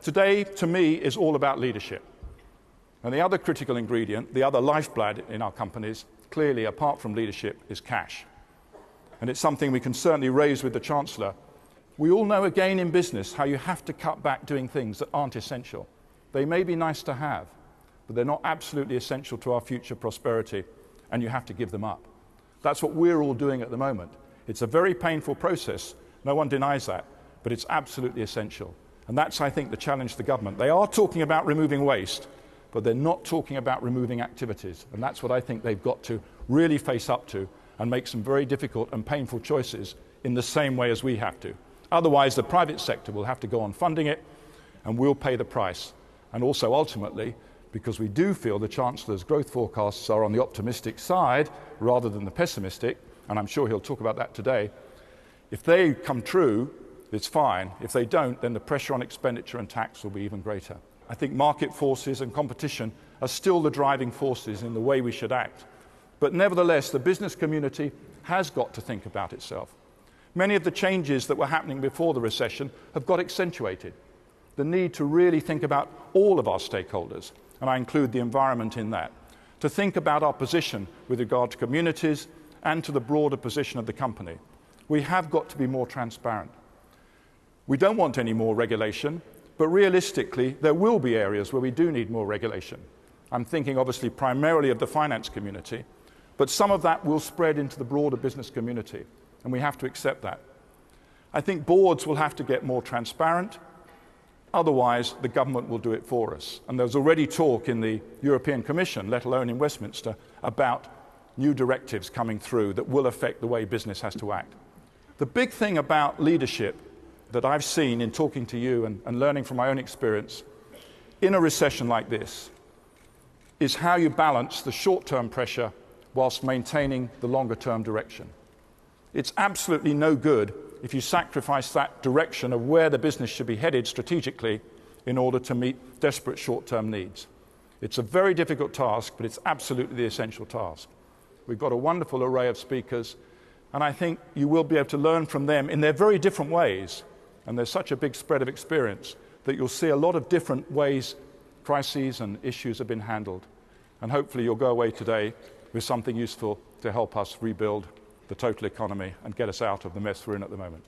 Today, to me, is all about leadership. And the other critical ingredient, the other lifeblood in our companies, clearly, apart from leadership, is cash. And it's something we can certainly raise with the Chancellor. We all know, again, in business, how you have to cut back doing things that aren't essential. They may be nice to have, but they're not absolutely essential to our future prosperity, and you have to give them up. That's what we're all doing at the moment. It's a very painful process. No one denies that, but it's absolutely essential. And that's, I think, the challenge to the government. They are talking about removing waste, but they're not talking about removing activities. And that's what I think they've got to really face up to and make some very difficult and painful choices in the same way as we have to. Otherwise, the private sector will have to go on funding it, and we'll pay the price. And also, ultimately, because we do feel the Chancellor's growth forecasts are on the optimistic side rather than the pessimistic, and I'm sure he'll talk about that today, if they come true, it's fine. If they don't, then the pressure on expenditure and tax will be even greater. I think market forces and competition are still the driving forces in the way we should act. But nevertheless, the business community has got to think about itself. Many of the changes that were happening before the recession have got accentuated. The need to really think about all of our stakeholders, and I include the environment in that, to think about our position with regard to communities and to the broader position of the company. We have got to be more transparent. We don't want any more regulation, but realistically, there will be areas where we do need more regulation. I'm thinking obviously primarily of the finance community, but some of that will spread into the broader business community, and we have to accept that. I think boards will have to get more transparent, otherwise the government will do it for us. And there's already talk in the European Commission, let alone in Westminster, about new directives coming through that will affect the way business has to act. The big thing about leadership that I've seen in talking to you and learning from my own experience in a recession like this is how you balance the short-term pressure whilst maintaining the longer-term direction. It's absolutely no good if you sacrifice that direction of where the business should be headed strategically in order to meet desperate short-term needs. It's a very difficult task, but it's absolutely the essential task. We've got a wonderful array of speakers, and I think you will be able to learn from them in their very different ways. And there's such a big spread of experience that you'll see a lot of different ways crises and issues have been handled. And hopefully you'll go away today with something useful to help us rebuild the total economy and get us out of the mess we're in at the moment.